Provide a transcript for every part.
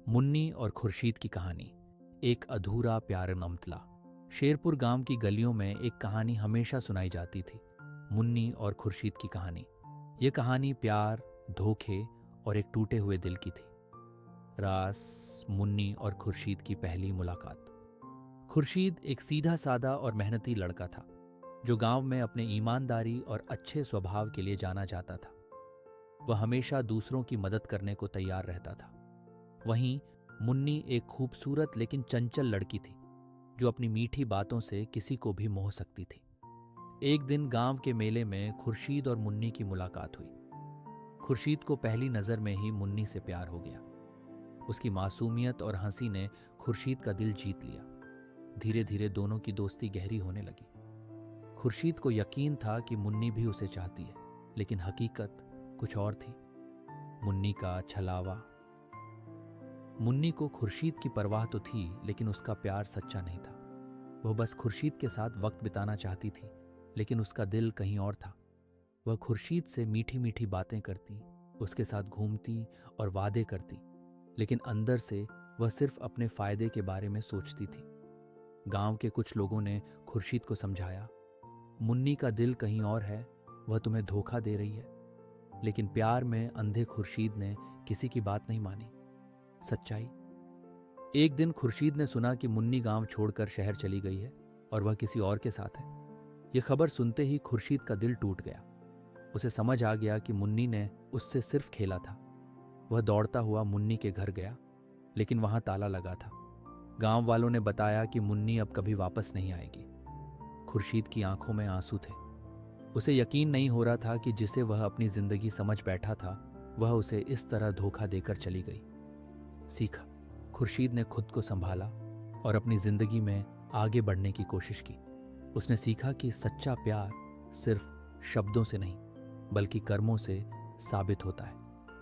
मुन्नी और खुर्शीद की कहानी। एक अधूरा प्यार अमतला। शेरपुर गांव की गलियों में एक कहानी हमेशा सुनाई जाती थी, मुन्नी और खुर्शीद की कहानी। ये कहानी प्यार, धोखे और एक टूटे हुए दिल की थी। रास मुन्नी और खुर्शीद की पहली मुलाकात। खुर्शीद एक सीधा साधा और मेहनती लड़का था, जो गांव में अपने ईमानदारी और अच्छे स्वभाव के लिए जाना जाता था। वह हमेशा दूसरों की मदद करने को तैयार रहता था। वहीं मुन्नी एक खूबसूरत लेकिन चंचल लड़की थी, जो अपनी मीठी बातों से किसी को भी मोह सकती थी। एक दिन गांव के मेले में खुर्शीद और मुन्नी की मुलाकात हुई। खुर्शीद को पहली नजर में ही मुन्नी से प्यार हो गया। उसकी मासूमियत और हंसी ने खुर्शीद का दिल जीत लिया। धीरे धीरे दोनों की दोस्ती गहरी होने लगी। खुर्शीद को यकीन था कि मुन्नी भी उसे चाहती है, लेकिन हकीकत कुछ और थी। मुन्नी का छलावा। मुन्नी को खुर्शीद की परवाह तो थी, लेकिन उसका प्यार सच्चा नहीं था। वह बस खुर्शीद के साथ वक्त बिताना चाहती थी, लेकिन उसका दिल कहीं और था। वह खुर्शीद से मीठी मीठी बातें करती, उसके साथ घूमती और वादे करती, लेकिन अंदर से वह सिर्फ अपने फायदे के बारे में सोचती थी। गांव के कुछ लोगों ने खुर्शीद को समझाया, मुन्नी का दिल कहीं और है, वह तुम्हें धोखा दे रही है। लेकिन प्यार में अंधे खुर्शीद ने किसी की बात नहीं मानी। सच्चाई। एक दिन खुर्शीद ने सुना कि मुन्नी गांव छोड़कर शहर चली गई है और वह किसी और के साथ है। यह खबर सुनते ही खुर्शीद का दिल टूट गया। उसे समझ आ गया कि मुन्नी ने उससे सिर्फ खेला था। वह दौड़ता हुआ मुन्नी के घर गया, लेकिन वहां ताला लगा था। गांव वालों ने बताया कि मुन्नी अब कभी वापस नहीं आएगी। खुर्शीद की आंखों में आंसू थे। उसे यकीन नहीं हो रहा था कि जिसे वह अपनी जिंदगी समझ बैठा था, वह उसे इस तरह धोखा देकर चली गई। सीखा। खुर्शीद ने खुद को संभाला और अपनी जिंदगी में आगे बढ़ने की कोशिश की। उसने सीखा कि सच्चा प्यार सिर्फ शब्दों से नहीं, बल्कि कर्मों से साबित होता है।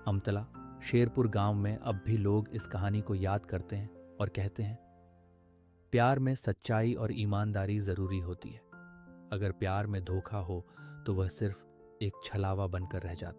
अमतला, शेरपुर गांव में अब भी लोग इस कहानी को याद करते हैं और कहते हैं, प्यार में सच्चाई और ईमानदारी जरूरी होती है। अगर प्यार में धोखा हो तो वह सिर्फ एक छलावा बनकर रह जाता है।